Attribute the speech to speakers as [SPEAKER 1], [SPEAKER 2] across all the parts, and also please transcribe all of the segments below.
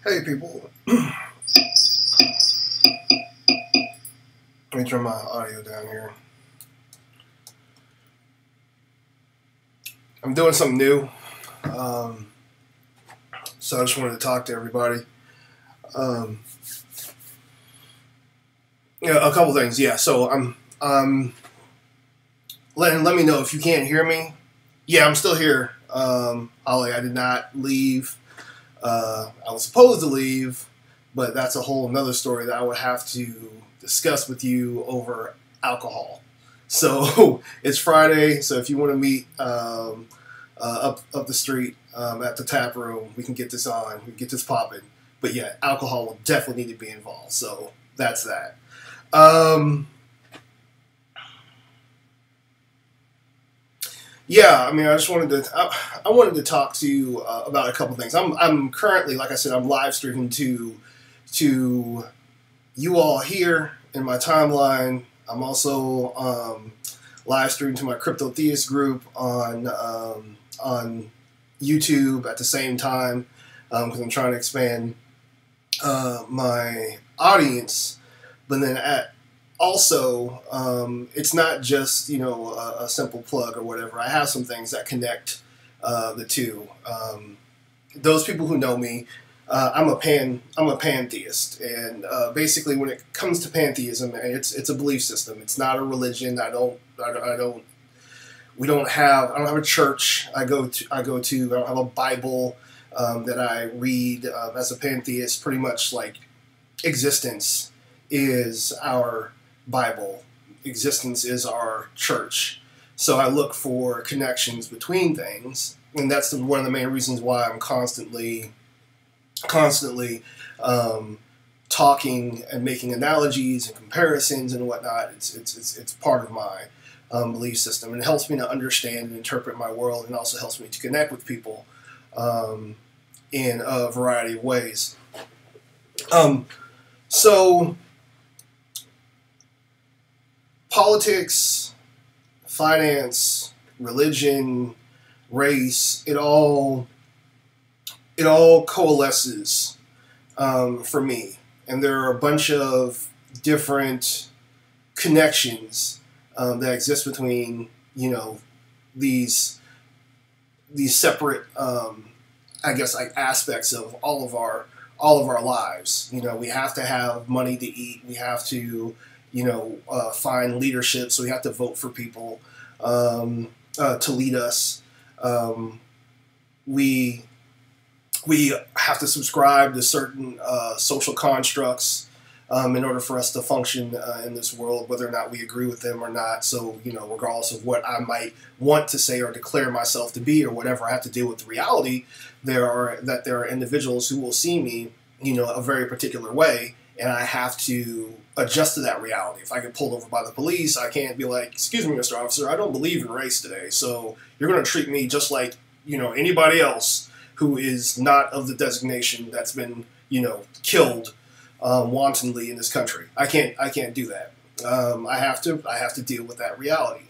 [SPEAKER 1] Hey people, let me turn my audio down here. I'm doing something new, so I just wanted to talk to everybody. A couple things. Yeah, so I'm let me know if you can't hear me. Yeah, I'm still here. Holly, I did not leave. I was supposed to leave, but that's a whole another story that I would have to discuss with you over alcohol. So it's Friday, so if you want to meet up the street at the tap room, we can get this on, we can get this popping. But yeah, alcohol will definitely need to be involved. So that's that. Yeah, I mean, I just wanted to. I wanted to talk to you about a couple things. I'm currently, like I said, I'm live streaming to you all here in my timeline. I'm also live streaming to my Cryptotheists group on YouTube at the same time because I'm trying to expand my audience. But then also, it's not just a simple plug or whatever. I have some things that connect the two. Those people who know me, I'm a pantheist, and basically, when it comes to pantheism, it's a belief system. It's not a religion. I don't have a church I go to. I don't have a Bible that I read. As a pantheist, pretty much like existence is our Bible. Existence is our church. So I look for connections between things, and that's one of the main reasons why I'm constantly talking and making analogies and comparisons and whatnot. It's part of my belief system, and it helps me to understand and interpret my world, and also helps me to connect with people in a variety of ways. So politics, finance, religion, race, it all coalesces for me. And there are a bunch of different connections that exist between you know, these separate, I guess, like aspects of all of our lives. You know, we have to have money to eat. We have to, you know, find leadership. So we have to vote for people to lead us. We have to subscribe to certain social constructs in order for us to function in this world, whether or not we agree with them or not. So, you know, regardless of what I might want to say or declare myself to be or whatever, I have to deal with the reality. There are individuals who will see me, you know, a very particular way, and I have to adjust to that reality. If I get pulled over by the police, I can't be like, "Excuse me, Mr. Officer, I don't believe in race today, so you're going to treat me just like, you know, anybody else who is not of the designation that's been, you know, killed wantonly in this country." I can't do that. I have to deal with that reality.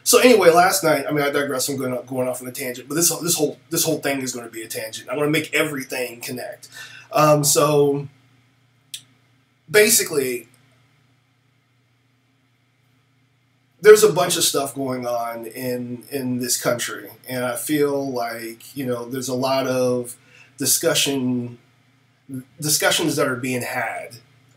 [SPEAKER 1] So anyway, last night, I mean, I digress. I'm going off on a tangent, but this whole thing is going to be a tangent. I want to make everything connect. So basically, there's a bunch of stuff going on in this country, and I feel like, you know, there's a lot of discussions that are being had.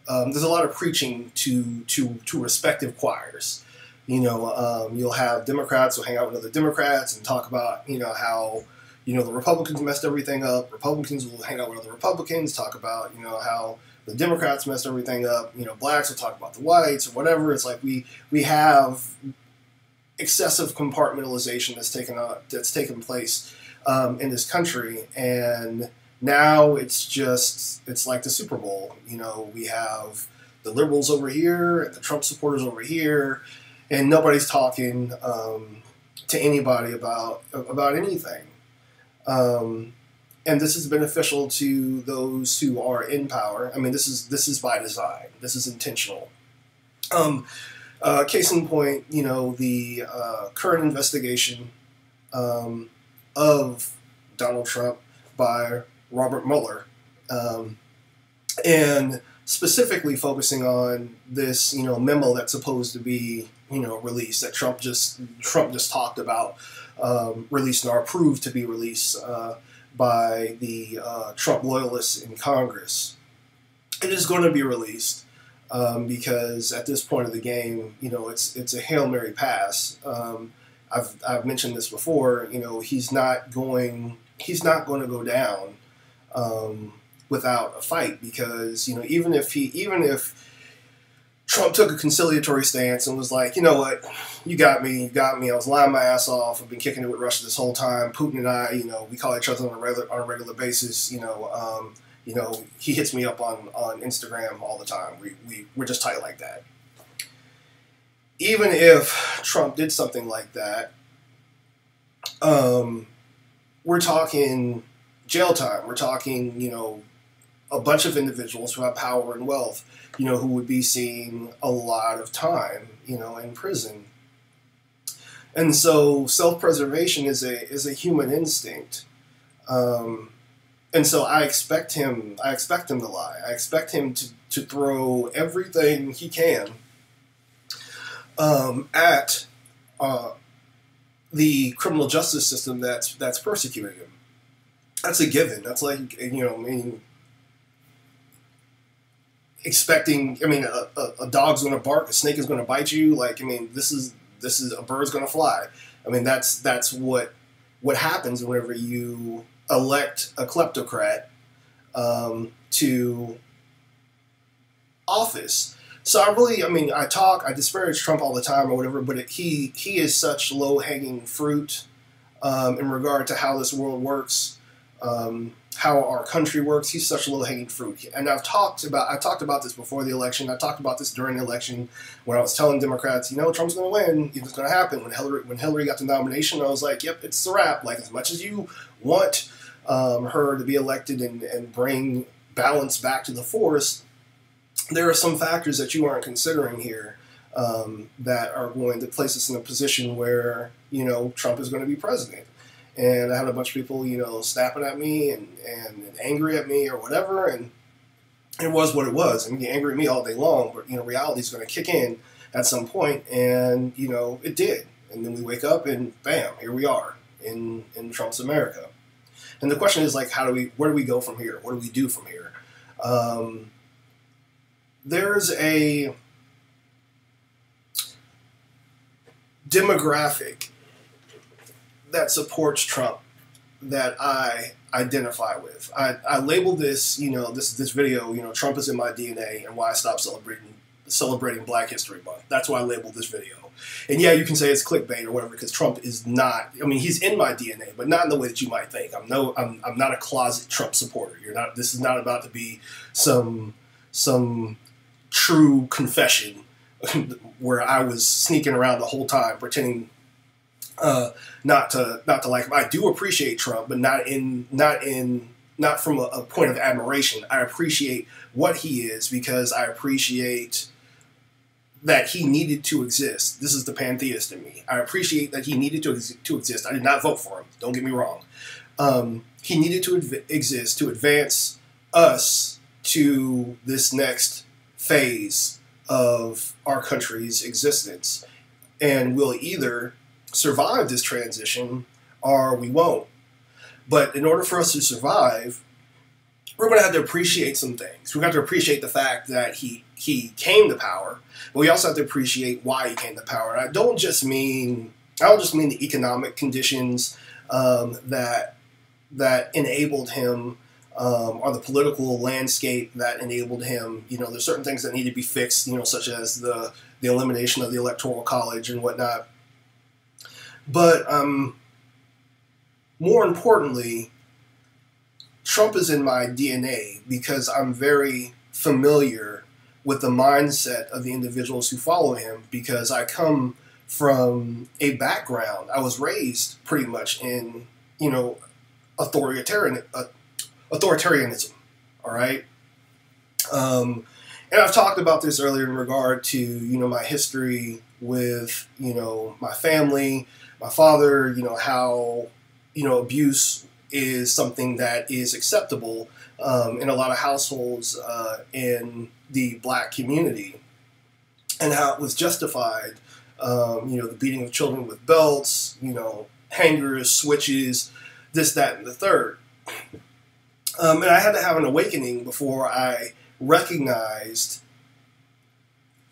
[SPEAKER 1] There's a lot of preaching to respective choirs. You know, you'll have Democrats who hang out with other Democrats and talk about, you know, how, you know, the Republicans messed everything up. Republicans will hang out with other Republicans, talk about, you know, how the Democrats messed everything up. You know, blacks will talk about the whites or whatever. It's like we have excessive compartmentalization that's taken place in this country, and now it's like the Super Bowl. You know, we have the liberals over here and the Trump supporters over here, and nobody's talking to anybody about anything. And this is beneficial to those who are in power. I mean, this is by design. This is intentional. Case in point, you know, the current investigation of Donald Trump by Robert Mueller, and specifically focusing on this, you know, memo that's supposed to be, you know, released, that Trump just talked about releasing or approved to be released by the Trump loyalists in Congress. It is going to be released because at this point of the game, you know, it's a Hail Mary pass. I've mentioned this before. You know, he's not going to go down without a fight, because, you know, even if Trump took a conciliatory stance and was like, you know what, you got me. I was lying my ass off. I've been kicking it with Russia this whole time. Putin and I, you know, we call each other on a regular basis. You know, he hits me up on Instagram all the time. We're just tight like that. Even if Trump did something like that, we're talking jail time. We're talking, you know, a bunch of individuals who have power and wealth, you know, who would be seeing a lot of time, you know, in prison. And so self-preservation is a human instinct. And so I expect him to lie. I expect him to throw everything he can at the criminal justice system that's persecuting him. That's a given. That's like, you know, I mean, expecting, I mean, a dog's going to bark, a snake is going to bite you. Like, I mean, this is a bird's going to fly. I mean, that's what happens whenever you elect a kleptocrat to office. So I disparage Trump all the time or whatever, but he is such low-hanging fruit in regard to how this world works, how our country works. He's such low-hanging fruit. And I talked about this before the election. I talked about this during the election when I was telling Democrats, you know, Trump's going to win. It's going to happen. When Hillary got the nomination, I was like, yep, it's a wrap. Like, as much as you want her to be elected and bring balance back to the force, there are some factors that you aren't considering here that are going to place us in a position where, you know, Trump is going to be president. And I had a bunch of people, you know, snapping at me and angry at me or whatever, and it was what it was. I mean, you angry at me all day long, but, you know, reality is going to kick in at some point, and it did. And then we wake up and bam, here we are in Trump's America. And the question is, like, where do we go from here? What do we do from here? There's a demographic that supports Trump that I identify with. I labeled this, this video, Trump is in my DNA and why I stopped celebrating Black History Month. That's why I labeled this video. And yeah, you can say it's clickbait or whatever, because Trump is not, he's in my DNA, but not in the way that you might think. I'm not a closet Trump supporter. This is not about to be some true confession where I was sneaking around the whole time pretending not to like him. I do appreciate Trump, but not from a point of admiration. I appreciate what he is because I appreciate that he needed to exist. This is the pantheist in me. I appreciate that he needed to exist. I did not vote for him. Don't get me wrong. He needed to exist to advance us to this next phase of our country's existence. And we'll either survive this transition or we won't. But in order for us to survive, we're going to have to appreciate some things. We're going to have to appreciate the fact that he came to power, but we also have to appreciate why he came to power. And I don't just mean the economic conditions that enabled him, or the political landscape that enabled him. There's certain things that need to be fixed, such as the elimination of the Electoral College and whatnot. But more importantly, Trump is in my DNA because I'm very familiar with the mindset of the individuals who follow him, because I come from a background. I was raised pretty much in, authoritarianism. All right. And I've talked about this earlier in regard to, my history with, my family, my father, how, abuse is something that is acceptable in a lot of households in the Black community, and how it was justified, the beating of children with belts, hangers, switches, this, that, and the third. And I had to have an awakening before I recognized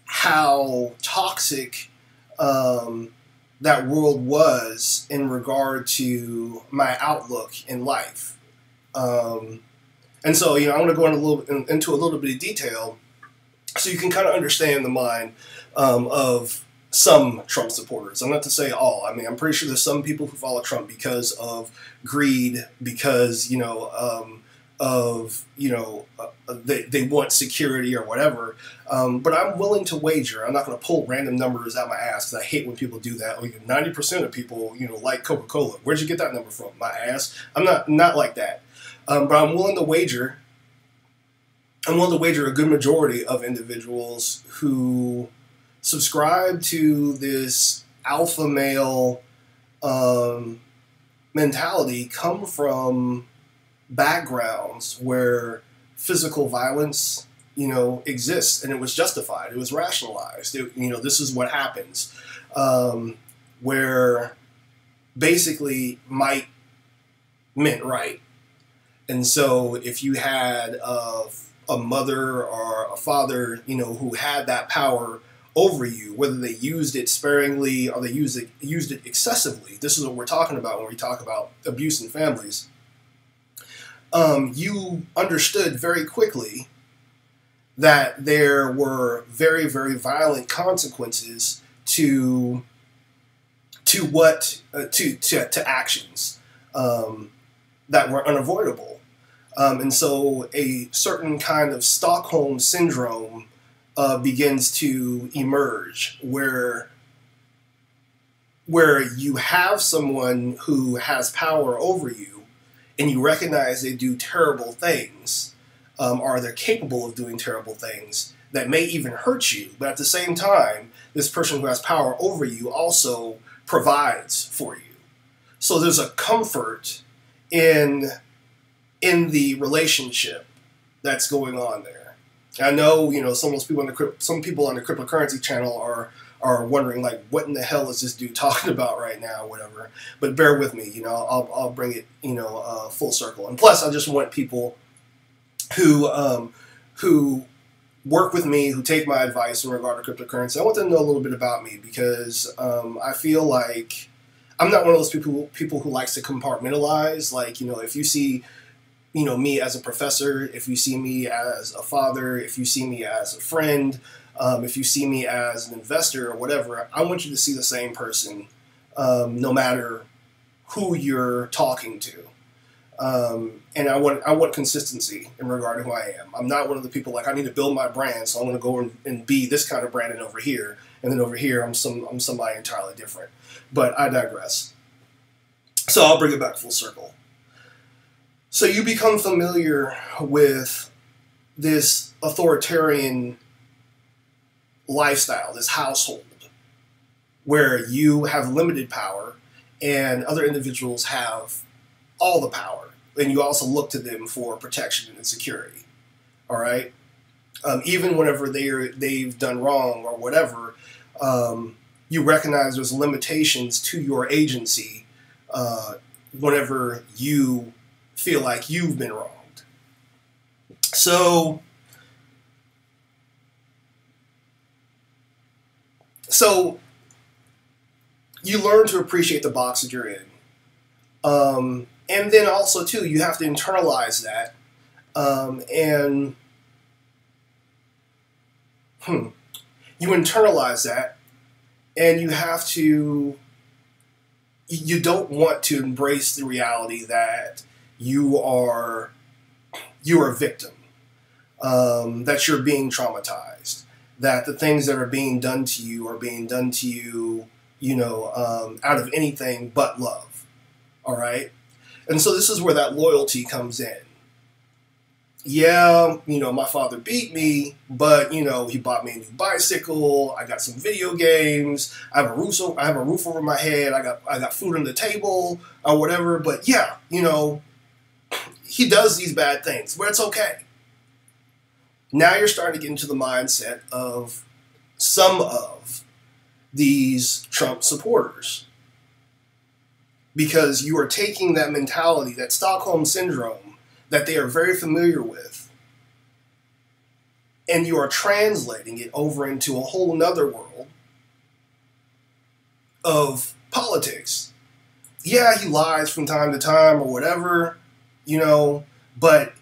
[SPEAKER 1] how toxic that world was in regard to my outlook in life. And so, I want to go into a little bit of detail so you can kind of understand the mind of some Trump supporters. I'm not to say all. I'm pretty sure there's some people who follow Trump because of greed, because, they want security or whatever. But I'm willing to wager. I'm not going to pull random numbers out my ass because I hate when people do that. 90% of people, like Coca-Cola. Where'd you get that number from? My ass? I'm not like that. But I'm willing to wager a good majority of individuals who subscribe to this alpha male mentality come from backgrounds where physical violence, exists, and it was justified. It was rationalized. This is what happens, where basically might meant right. And so if you had a mother or a father, who had that power over you, whether they used it sparingly or they used it excessively, this is what we're talking about when we talk about abuse in families. You understood very quickly that there were very, very violent consequences to actions that were unavoidable. And so a certain kind of Stockholm syndrome begins to emerge where you have someone who has power over you and you recognize they do terrible things, or they're capable of doing terrible things that may even hurt you. But at the same time, this person who has power over you also provides for you. So there's a comfort in the relationship that's going on there. I know, some of those people some people on the cryptocurrency channel are wondering, like, what in the hell is this dude talking about right now, whatever. But bear with me, I'll bring it, full circle. And plus, I just want people who work with me, who take my advice in regard to cryptocurrency. I want them to know a little bit about me, because I feel like I'm not one of those people who likes to compartmentalize. Like, if you see me as a professor, if you see me as a father, if you see me as a friend, if you see me as an investor or whatever, I want you to see the same person, no matter who you're talking to. And I want consistency in regard to who I am. I'm not one of the people like, I need to build my brand, so I'm going to go and be this kind of brand, and over here, I'm somebody entirely different. But I digress. So I'll bring it back full circle. So you become familiar with this authoritarian lifestyle, this household, where you have limited power and other individuals have all the power, and you also look to them for protection and security. All right, even whenever they've done wrong or whatever, you recognize there's limitations to your agency whenever you feel like you've been wronged. So you learn to appreciate the box that you're in. And then also, too, you have to internalize that. You internalize that, and you don't want to embrace the reality that you are a victim, that you're being traumatized, that the things that are being done to you are being done to you, out of anything but love. All right? And so this is where that loyalty comes in. Yeah, my father beat me, but, he bought me a new bicycle. I got some video games. I have a roof over my head. I got food on the table or whatever. But yeah, he does these bad things, but it's okay. Now you're starting to get into the mindset of some of these Trump supporters, because you are taking that mentality, that Stockholm syndrome that they are very familiar with, and you are translating it over into a whole nother world of politics. Yeah, he lies from time to time or whatever, but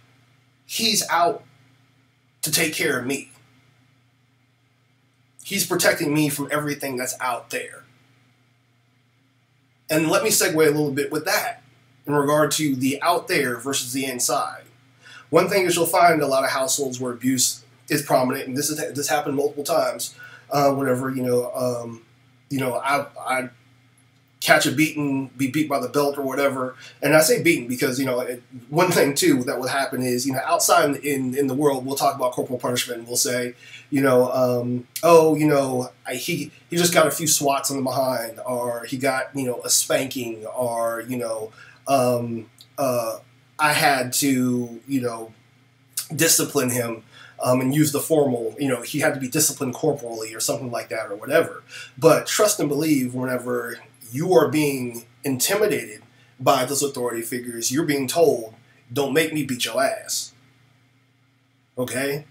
[SPEAKER 1] he's out to take care of me. He's protecting me from everything that's out there. And let me segue a little bit with that in regard to the out there versus the inside. One thing that you'll find in a lot of households where abuse is prominent, and this happened multiple times, whenever I catch a beating, be beat by the belt or whatever. And I say beaten because, one thing too that would happen is, outside in the world, we'll talk about corporal punishment and we'll say, he just got a few swats in the behind, or he got, a spanking, or, I had to, discipline him and use the formal, he had to be disciplined corporally or something like that or whatever. But trust and believe, whenever you are being intimidated by those authority figures, you're being told, don't make me beat your ass. Okay?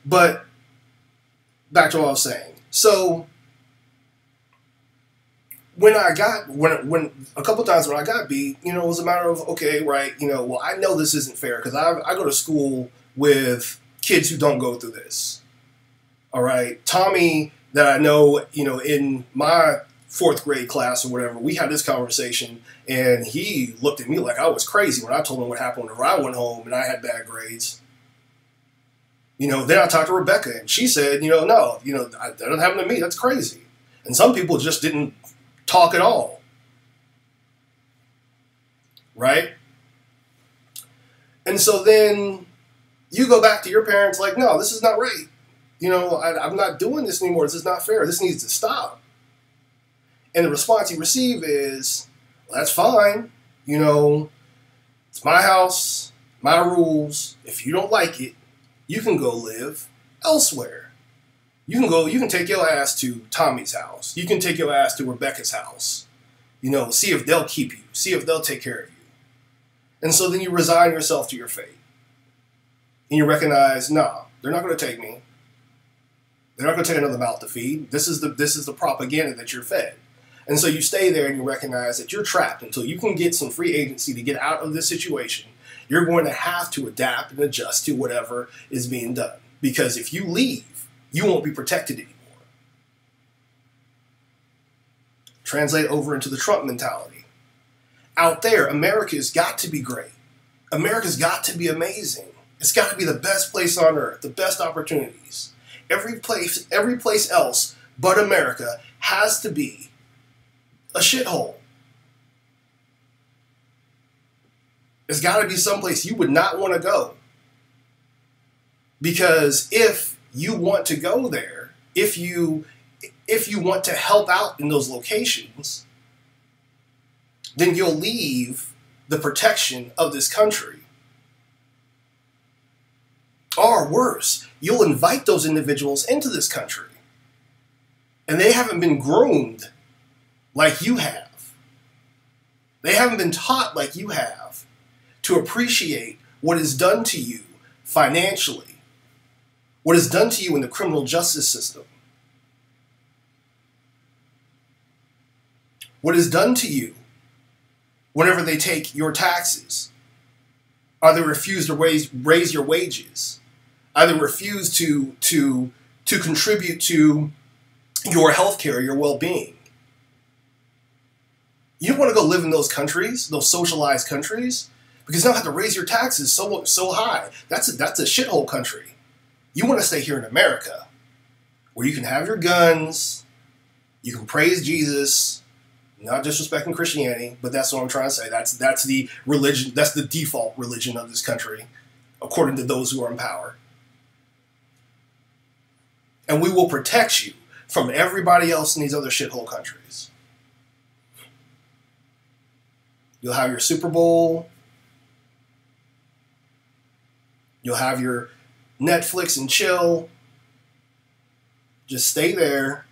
[SPEAKER 1] But back to what I was saying. So when a couple times when I got beat, it was a matter of, okay, right, well, I know this isn't fair because I go to school with kids who don't go through this. All right? Tommy, that I know, in my 4th grade class or whatever, we had this conversation, and he looked at me like I was crazy when I told him what happened whenever I went home and I had bad grades. Then I talked to Rebecca, and she said, no, that doesn't happen to me. That's crazy. And some people just didn't talk at all. Right? And so then you go back to your parents like, no, this is not right. I'm not doing this anymore. This is not fair. This needs to stop. And the response you receive is, well, that's fine. It's my house, my rules. If you don't like it, You can go live elsewhere. You can take your ass to Tommy's house. You can take your ass to Rebecca's house. You know, see if they'll keep you. See if they'll take care of you. And so then you resign yourself to your fate. And you recognize, nah, they're not going to take me. They're not going to take another mouth to feed. This is the propaganda that you're fed. And so you stay there and you recognize that you're trapped until you can get some free agency to get out of this situation. You're going to have to adapt and adjust to whatever is being done. Because if you leave, you won't be protected anymore. Translate over into the Trump mentality. Out there, America's got to be great. America's got to be amazing. It's got to be the best place on earth, the best opportunities. Every place else but America has to be a shithole. There's got to be someplace you would not want to go. Because if you want to go there, if you want to help out in those locations, then you'll leave the protection of this country. Or worse, you'll invite those individuals into this country. And they haven't been groomed like you have. They haven't been taught like you have to appreciate what is done to you financially, what is done to you in the criminal justice system, what is done to you whenever they take your taxes. Either refuse to raise your wages, either refuse to contribute to your health care, your well-being. You don't want to go live in those countries, those socialized countries, because you don't have to raise your taxes so high. That's a shithole country. You want to stay here in America, where you can have your guns, you can praise Jesus, not disrespecting Christianity, but that's what I'm trying to say. That's the religion, that's the default religion of this country, according to those who are in power. And we will protect you from everybody else in these other shithole countries. You'll have your Super Bowl. You'll have your Netflix and chill. Just stay there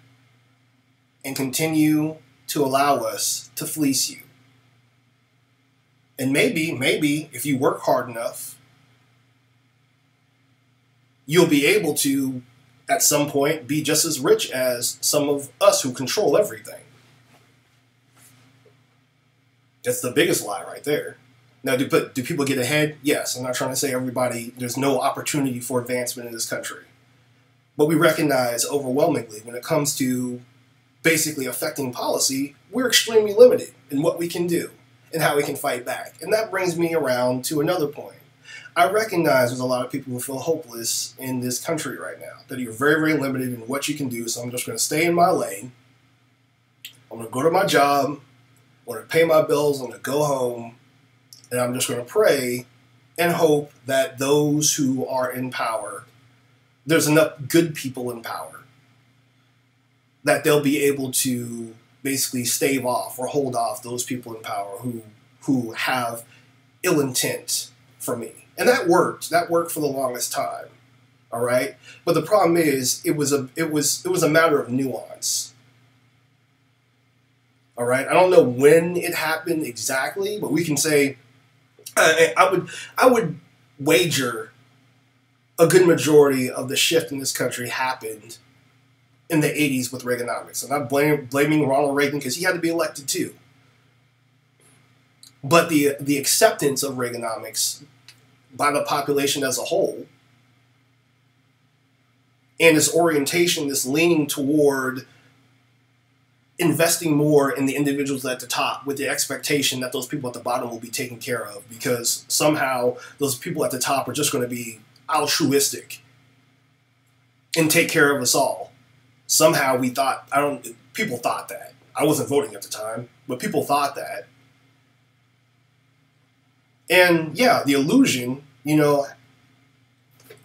[SPEAKER 1] and continue to allow us to fleece you. And maybe, if you work hard enough, you'll be able to, at some point, be just as rich as some of us who control everything. That's the biggest lie right there. Now, do people get ahead? Yes. I'm not trying to say everybody, there's no opportunity for advancement in this country. But we recognize overwhelmingly when it comes to basically affecting policy, we're extremely limited in what we can do and how we can fight back. And that brings me around to another point. I recognize there's a lot of people who feel hopeless in this country right now, that you're very, very limited in what you can do, so I'm just going to stay in my lane. I'm going to go to my job, I'm going to pay my bills, I'm going to go home, and I'm just going to pray and hope that those who are in power, there's enough good people in power, that they'll be able to basically stave off or hold off those people in power who have ill intent for me. And that worked. That worked for the longest time. All right? But the problem is it was a matter of nuance. All right? I don't know when it happened exactly, but we can say I would wager a good majority of the shift in this country happened in the 80s with Reaganomics. I'm not blaming Ronald Reagan because he had to be elected too. But the acceptance of Reaganomics by the population as a whole, and this orientation, this leaning toward investing more in the individuals at the top with the expectation that those people at the bottom will be taken care of, because somehow those people at the top are just going to be altruistic and take care of us all. Somehow we thought, people thought that. I wasn't voting at the time, but people thought that. And yeah, the illusion,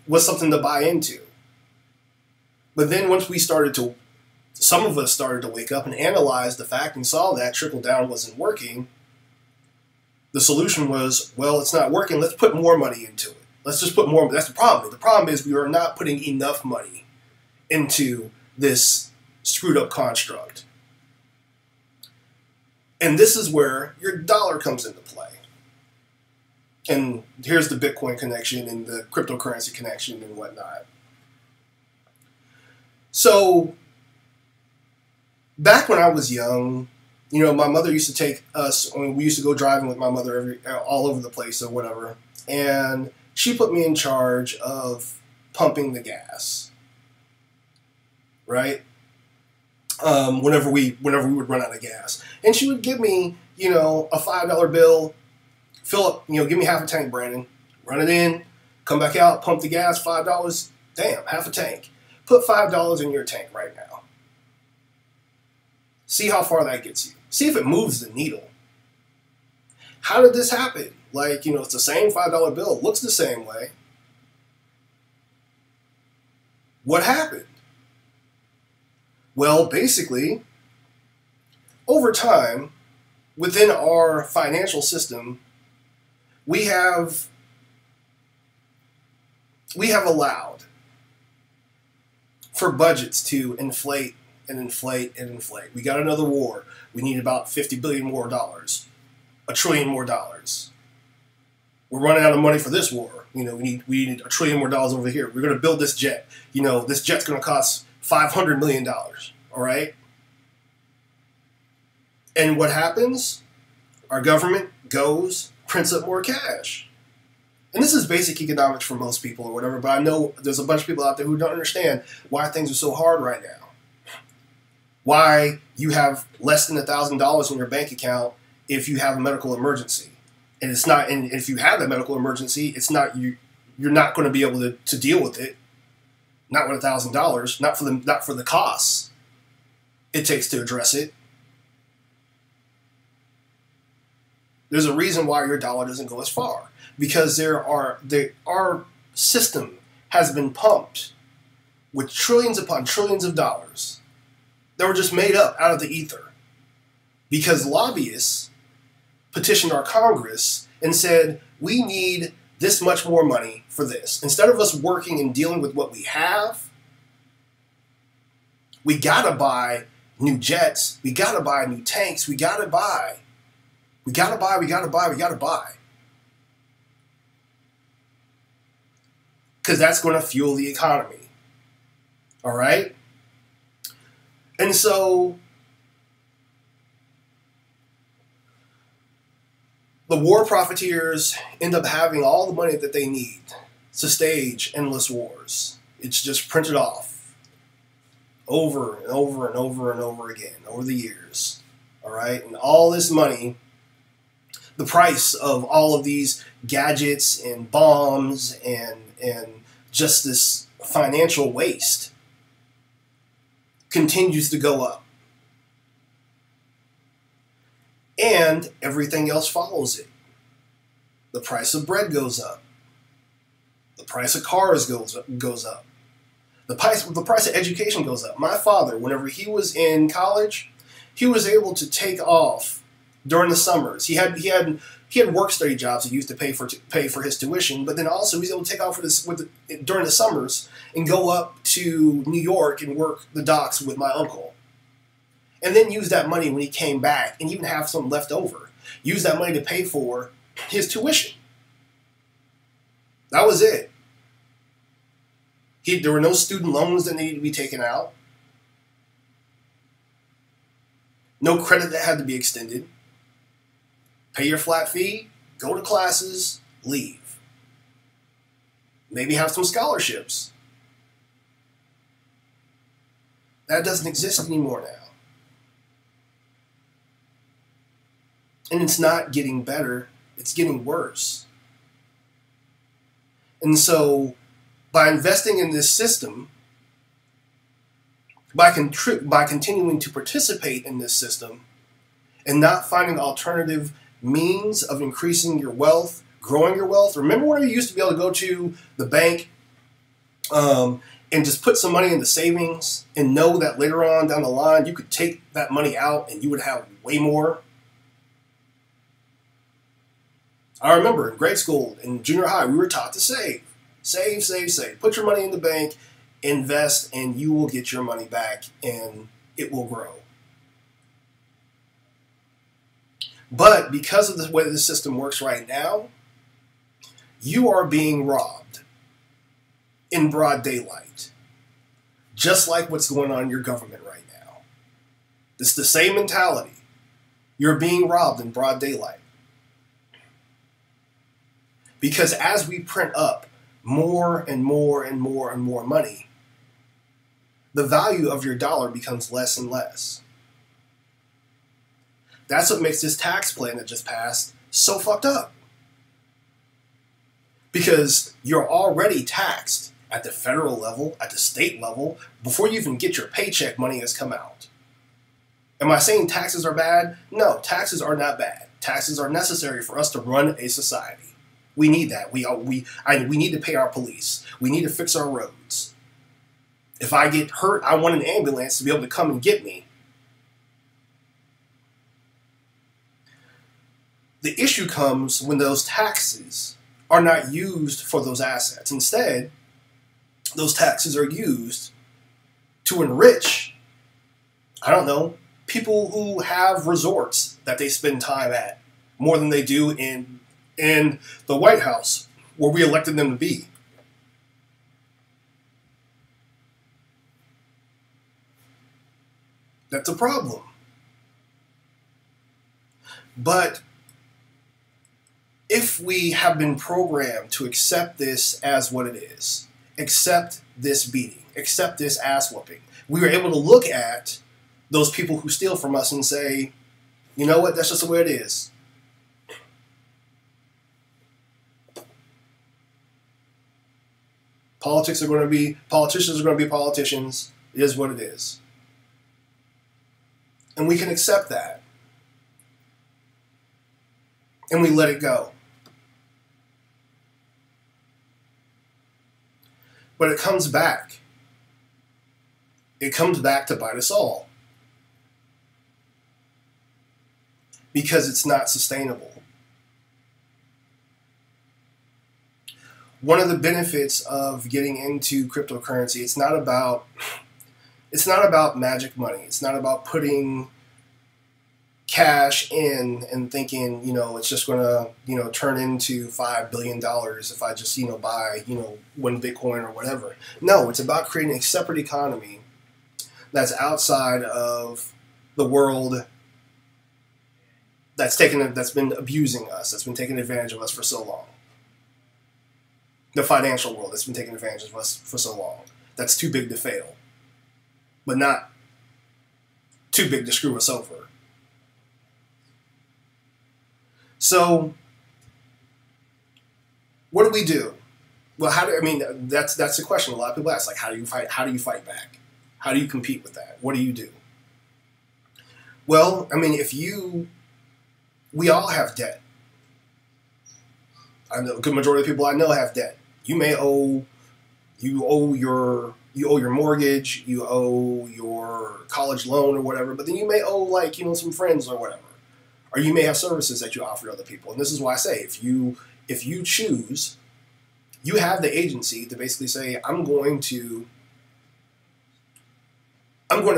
[SPEAKER 1] was something to buy into. But then once some of us started to wake up and analyze the fact and saw that trickle down wasn't working, the solution was, well, it's not working, let's put more money into it. Let's just put more. That's the problem. The problem is we are not putting enough money into this screwed up construct. And this is where your dollar comes into play. And here's the Bitcoin connection and the cryptocurrency connection and whatnot. So, back when I was young, you know, my mother used to take us, I mean, we used to go driving with my mother all over the place or whatever. And she put me in charge of pumping the gas. Right? Whenever we would run out of gas. And she would give me, you know, a $5 bill, fill up, you know, give me half a tank, Brandon. Run it in, come back out, pump the gas, $5. Damn, half a tank. Put $5 in your tank right now. See how far that gets you. See if it moves the needle. How did this happen? Like, you know, it's the same $5 bill. Looks the same way. What happened? Well, basically, over time, within our financial system, we have allowed for budgets to inflate and inflate and inflate. We got another war. We need about $50 billion more dollars, $1 trillion more dollars. We're running out of money for this war. You know, we need $1 trillion more dollars over here. We're going to build this jet. You know, this jet's going to cost $500 million. All right. And what happens? Our government goes, prints up more cash. And this is basic economics for most people or whatever, but I know there's a bunch of people out there who don't understand why things are so hard right now. Why you have less than $1,000 in your bank account if you have a medical emergency. And it's not, and if you have that medical emergency, it's not you're not going to be able to deal with it. Not with $1,000, not for the costs it takes to address it. There's a reason why your dollar doesn't go as far. Because our system has been pumped with trillions upon trillions of dollars that were just made up out of the ether. Because lobbyists petitioned our Congress and said, we need this much more money for this. Instead of us working and dealing with what we have, we gotta buy new jets, we gotta buy new tanks, we gotta buy. Because that's going to fuel the economy. All right? And so the war profiteers end up having all the money that they need to stage endless wars. It's just printed off over and over and over and over again over the years. All right? And all this money, the price of all of these gadgets and bombs and just this financial waste continues to go up. And everything else follows it. The price of bread goes up. The price of cars goes up. The price of education goes up. My father, whenever he was in college, he was able to take off during the summers. He had work study jobs he used to pay for his tuition, but then also he was able to take off during the summers and go up to New York and work the docks with my uncle. And then use that money when he came back and even have some left over. Use that money to pay for his tuition. That was it. There were no student loans that needed to be taken out. No credit that had to be extended. Pay your flat fee, go to classes, leave. Maybe have some scholarships. That doesn't exist anymore now. And it's not getting better, it's getting worse. And so, by investing in this system, by continuing to participate in this system, and not finding alternative means of increasing your wealth, growing your wealth. Remember when you used to be able to go to the bank and just put some money into savings and know that later on down the line you could take that money out and you would have way more? I remember in grade school, in junior high, we were taught to save. Save, save, save. Put your money in the bank, invest, and you will get your money back, and it will grow. But because of the way the system works right now, you are being robbed in broad daylight. Just like what's going on in your government right now. It's the same mentality. You're being robbed in broad daylight. Because as we print up more and more and more and more money, the value of your dollar becomes less and less. That's what makes this tax plan that just passed so fucked up. Because you're already taxed at the federal level, at the state level, before you even get your paycheck, money has come out. Am I saying taxes are bad? No, taxes are not bad. Taxes are necessary for us to run a society. We need that. We need to pay our police. We need to fix our roads. If I get hurt, I want an ambulance to be able to come and get me. The issue comes when those taxes are not used for those assets. Instead, those taxes are used to enrich, I don't know, people who have resorts that they spend time at more than they do in the White House, where we elected them to be. That's a problem. But if we have been programmed to accept this as what it is, accept this beating, accept this ass whooping, we are able to look at those people who steal from us and say, you know what, that's just the way it is. Politicians are going to be politicians. It is what it is. And we can accept that. And we let it go. But it comes back. It comes back to bite us all. Because it's not sustainable. One of the benefits of getting into cryptocurrency, it's not about magic money. It's not about putting cash in and thinking, it's just going to, turn into $5 billion if I just, buy, one Bitcoin or whatever. No, it's about creating a separate economy that's outside of the world that's been abusing us, that's been taking advantage of us for so long. The financial world that's been taking advantage of us for so long. That's too big to fail. But not too big to screw us over. So, what do we do? Well, that's the question a lot of people ask. Like, how do you fight back? How do you compete with that? What do you do? Well, we all have debt. I know a good majority of people I know have debt. You owe your mortgage, you owe your college loan or whatever, but then you may owe some friends or whatever. Or you may have services that you offer to other people. And this is why I say if you choose, you have the agency to basically say, I'm going to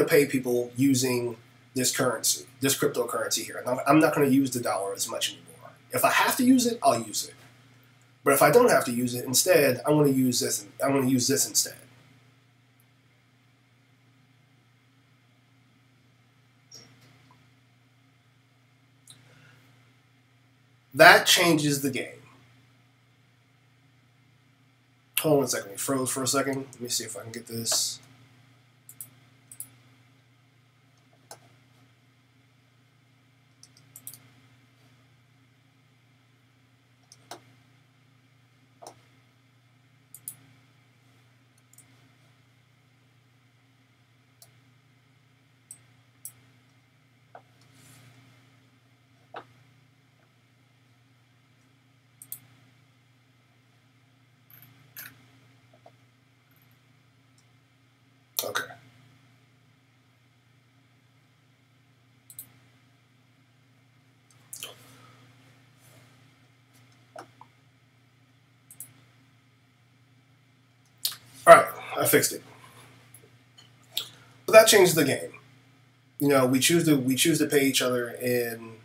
[SPEAKER 1] pay people using this currency, this cryptocurrency here. I'm not going to use the dollar as much anymore. If I have to use it, I'll use it. But if I don't have to use it, instead, I'm going to use this. I'm going to use this instead. That changes the game. Hold on one second. We froze for a second. Let me see if I can get this. fixed it. But that changed the game. You know, we choose to pay each other in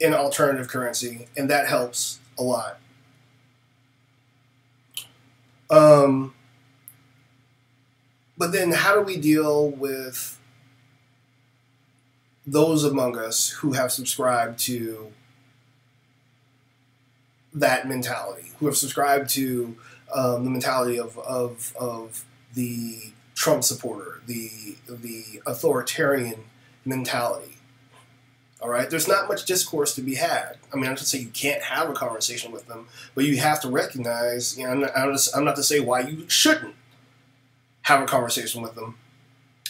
[SPEAKER 1] alternative currency, and that helps a lot. But then how do we deal with those among us who have subscribed to that mentality, who have subscribed to the mentality of the Trump supporter, the authoritarian mentality? All right, there's not much discourse to be had. I mean, I'm not to say you can't have a conversation with them, but you have to recognize. You know, I'm not to say why you shouldn't have a conversation with them,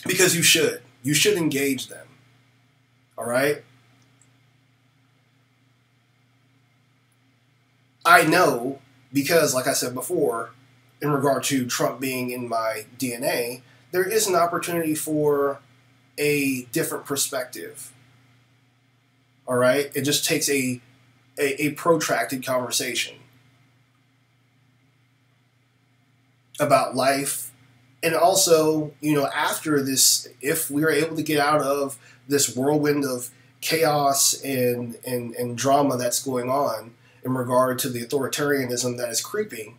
[SPEAKER 1] because you should. You should engage them. All right. I know because, like I said before, in regard to Trump being in my DNA, there is an opportunity for a different perspective. All right? It just takes a protracted conversation about life. And also, you know, after this, if we are able to get out of this whirlwind of chaos and drama that's going on in regard to the authoritarianism that is creeping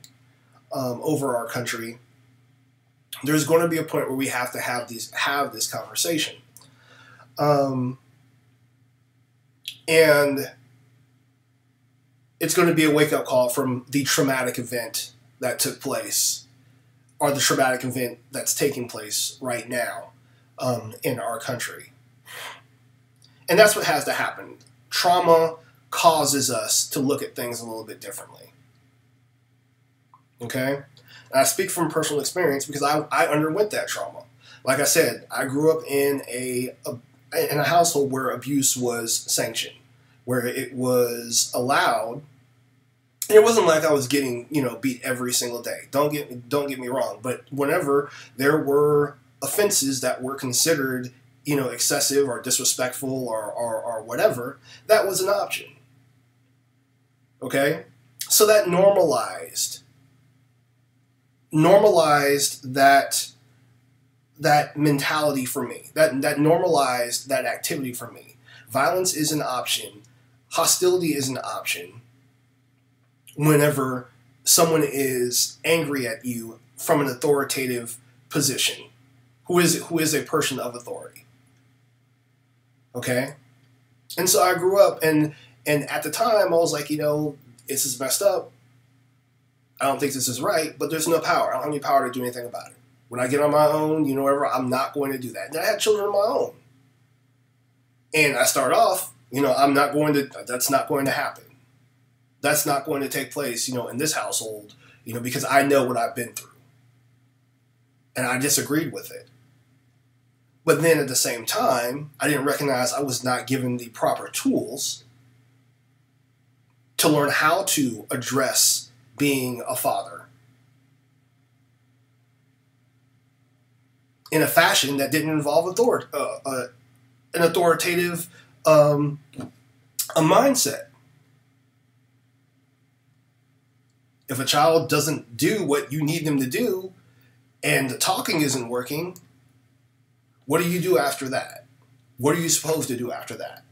[SPEAKER 1] over our country, there's going to be a point where we have to have this conversation. And it's going to be a wake-up call from the traumatic event that took place, or the traumatic event that's taking place right now in our country. And that's what has to happen. Trauma causes us to look at things a little bit differently. Okay? And I speak from personal experience because I underwent that trauma. Like I said, I grew up in a household where abuse was sanctioned, where it was allowed. And it wasn't like I was getting, you know, beat every single day. Don't get me wrong. But whenever there were offenses that were considered, you know, excessive or disrespectful or whatever, that was an option. Okay? So that normalized that mentality for me. That normalized that activity for me. Violence is an option. Hostility is an option whenever someone is angry at you from an authoritative position, who is a person of authority. Okay? And so I grew up, and at the time I was like, you know, this is messed up. I don't think this is right, but there's no power. I don't have any power to do anything about it. When I get on my own, you know, whatever, I'm not going to do that. And I had children of my own. And I start off, you know, that's not going to happen. That's not going to take place, you know, in this household, you know, because I know what I've been through. And I disagreed with it. But then at the same time, I didn't recognize I was not given the proper tools to learn how to address being a father in a fashion that didn't involve an authoritative a mindset. If a child doesn't do what you need them to do and the talking isn't working, what do you do after that? What are you supposed to do after that?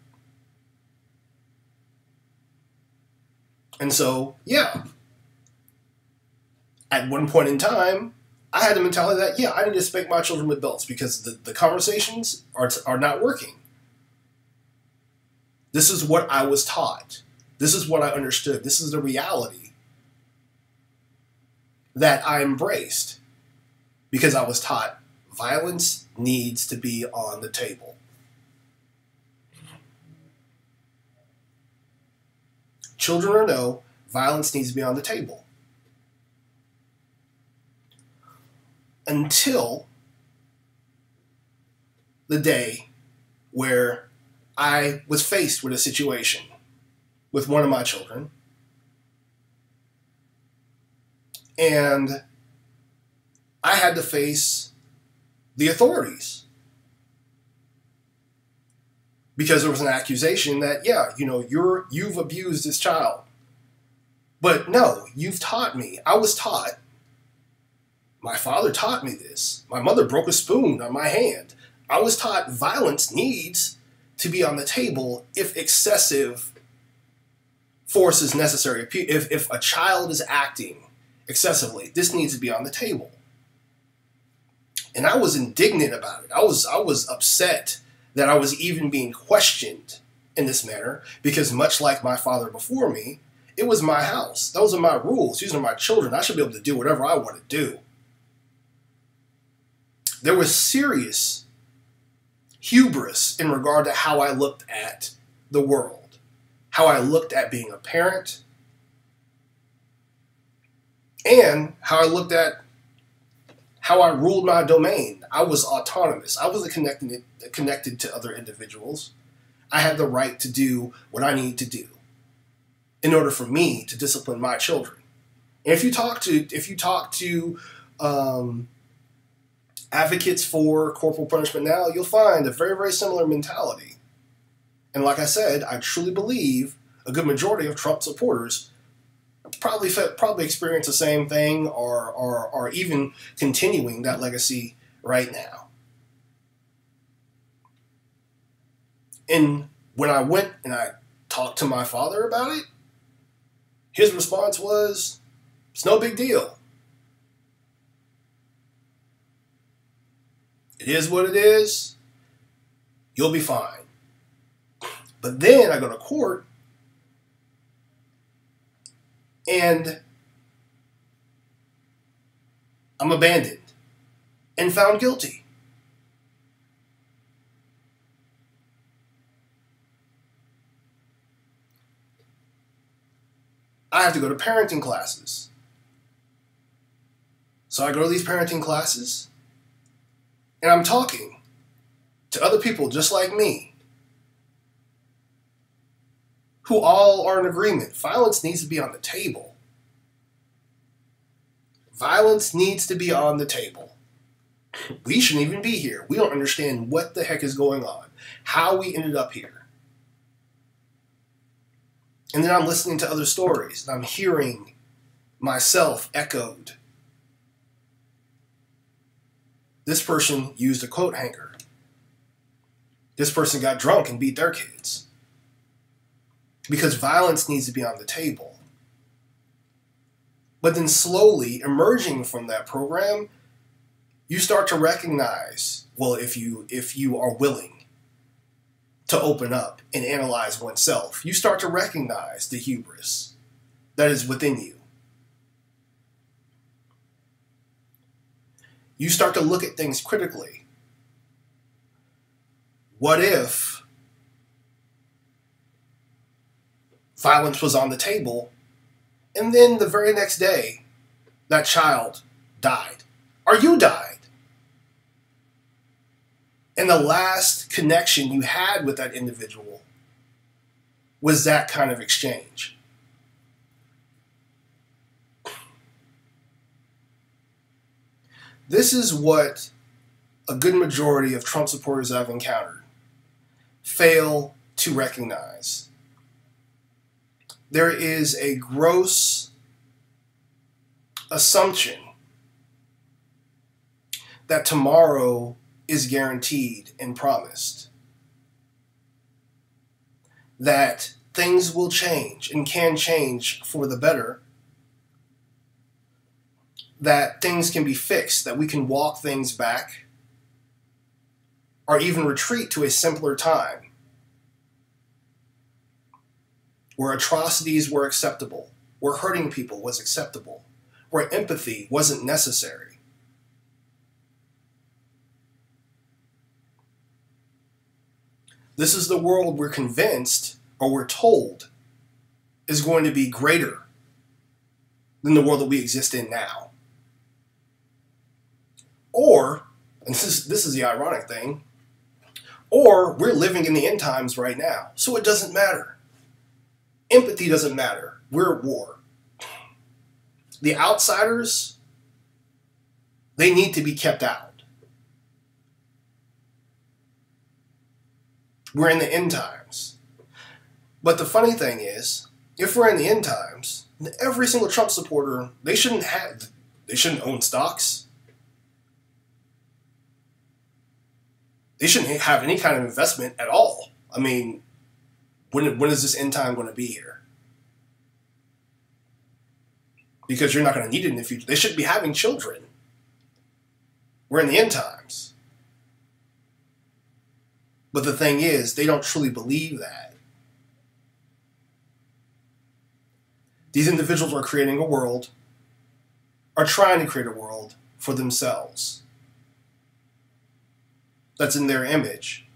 [SPEAKER 1] And so, yeah, at one point in time, I had the mentality that, yeah, I need to spank my children with belts because the conversations are not working. This is what I was taught. This is what I understood. This is the reality that I embraced because I was taught violence needs to be on the table. Children or no, violence needs to be on the table. Until the day where I was faced with a situation with one of my children, and I had to face the authorities because there was an accusation that, yeah, you know, you've abused this child. But no, you've taught me. I was taught My father taught me this. My mother broke a spoon on my hand. I was taught violence needs to be on the table if excessive force is necessary. If a child is acting excessively, this needs to be on the table. And I was indignant about it. I was upset that I was even being questioned in this manner, because much like my father before me, it was my house. Those are my rules. These are my children. I should be able to do whatever I want to do. There was serious hubris in regard to how I looked at the world, how I looked at being a parent, and how I looked at how I ruled my domain. I was autonomous. I wasn't connected to other individuals. I had the right to do what I needed to do in order for me to discipline my children. And if you talk to advocates for corporal punishment now, you'll find a very, very similar mentality. And like I said, I truly believe a good majority of Trump supporters probably experience the same thing, or even continuing that legacy right now. And when I went and I talked to my father about it, his response was, "It's no big deal. It is what it is. You'll be fine." But then I go to court and I'm abandoned and found guilty. I have to go to parenting classes. So I go to these parenting classes and I'm talking to other people just like me who all are in agreement. Violence needs to be on the table. Violence needs to be on the table. We shouldn't even be here. We don't understand what the heck is going on, how we ended up here. And then I'm listening to other stories, and I'm hearing myself echoed. This person used a coat hanger. This person got drunk and beat their kids. Because violence needs to be on the table. But then slowly, emerging from that program, you start to recognize, well, if you are willing to open up and analyze oneself, you start to recognize the hubris that is within you. You start to look at things critically. What if violence was on the table and then the very next day that child died, or you died? And the last connection you had with that individual was that kind of exchange. This is what a good majority of Trump supporters I've encountered fail to recognize. There is a gross assumption that tomorrow is guaranteed and promised. That things will change and can change for the better. That things can be fixed, that we can walk things back, or even retreat to a simpler time where atrocities were acceptable, where hurting people was acceptable, where empathy wasn't necessary. This is the world we're convinced, or we're told, is going to be greater than the world that we exist in now. Or, and this is the ironic thing, or we're living in the end times right now, so it doesn't matter. Empathy doesn't matter. We're at war. The outsiders, they need to be kept out. We're in the end times. But the funny thing is, if we're in the end times, every single Trump supporter, they shouldn't own stocks. they shouldn't have any kind of investment at all. I mean, when is this end time going to be here? Because you're not going to need it in the future. They shouldn't be having children. We're in the end times. But the thing is, they don't truly believe that. These individuals are creating a world, are trying to create a world for themselves that's in their image.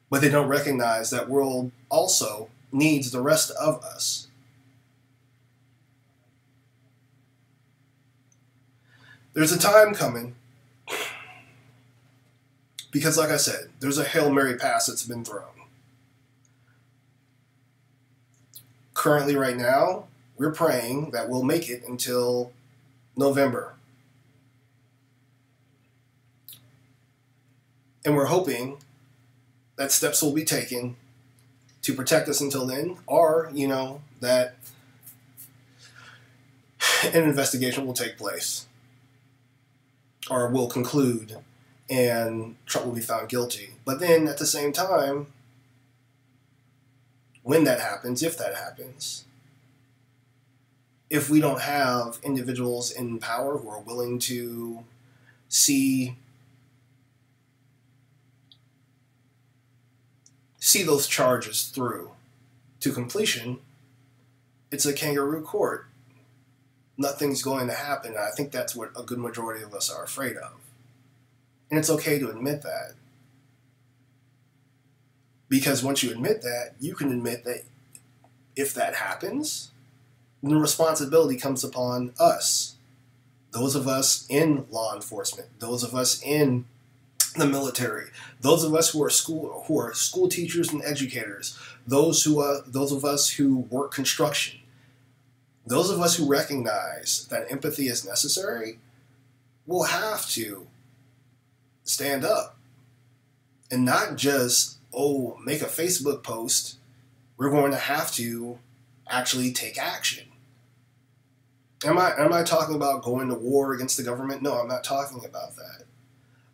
[SPEAKER 1] But they don't recognize that world also needs the rest of us. There's a time coming, because like I said, there's a Hail Mary pass that's been thrown. Currently, right now, we're praying that we'll make it until November. And we're hoping that steps will be taken to protect us until then, or, that an investigation will take place, or will conclude, and Trump will be found guilty. But then, at the same time, when that happens, if that happens, if we don't have individuals in power who are willing to see those charges through to completion, it's a kangaroo court. Nothing's going to happen. And I think that's what a good majority of us are afraid of. And it's okay to admit that. Because once you admit that, you can admit that if that happens, then the responsibility comes upon us. Those of us in law enforcement, those of us in the military, those of us who are school teachers and educators, those of us who work construction, those of us who recognize that empathy is necessary, will have to stand up and not just, make a Facebook post. We're going to have to actually take action. Am I talking about going to war against the government? No, I'm not talking about that.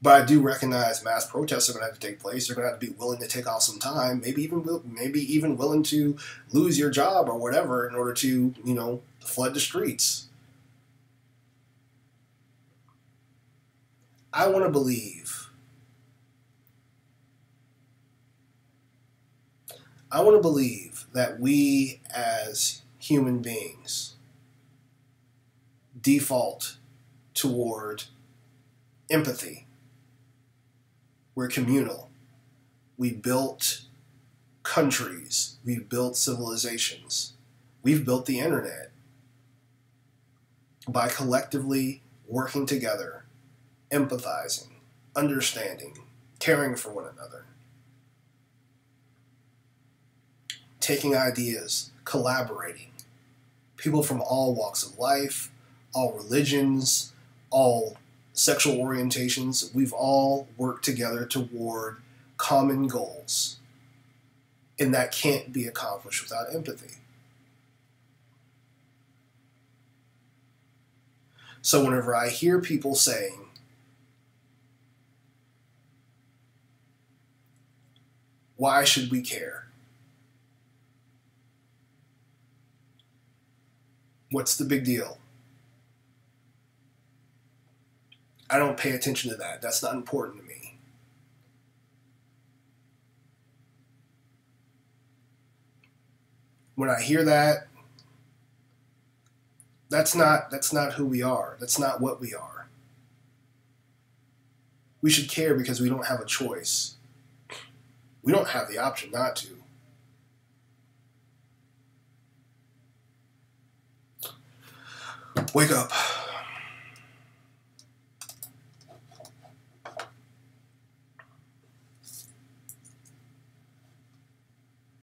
[SPEAKER 1] But I do recognize mass protests are going to have to take place. You're going to have to be willing to take off some time, maybe even willing to lose your job or whatever in order to, flood the streets. I want to believe that we as human beings default toward empathy. We're communal. We built countries. We've built civilizations. We've built the internet by collectively working together, empathizing, understanding, caring for one another, taking ideas, collaborating. People from all walks of life, all religions, all sexual orientations, we've all worked together toward common goals. And that can't be accomplished without empathy. So whenever I hear people saying, why should we care? What's the big deal? I don't pay attention to that. That's not important to me. When I hear that, that's not who we are. That's not what we are. We should care because we don't have a choice. We don't have the option not to. Wake up.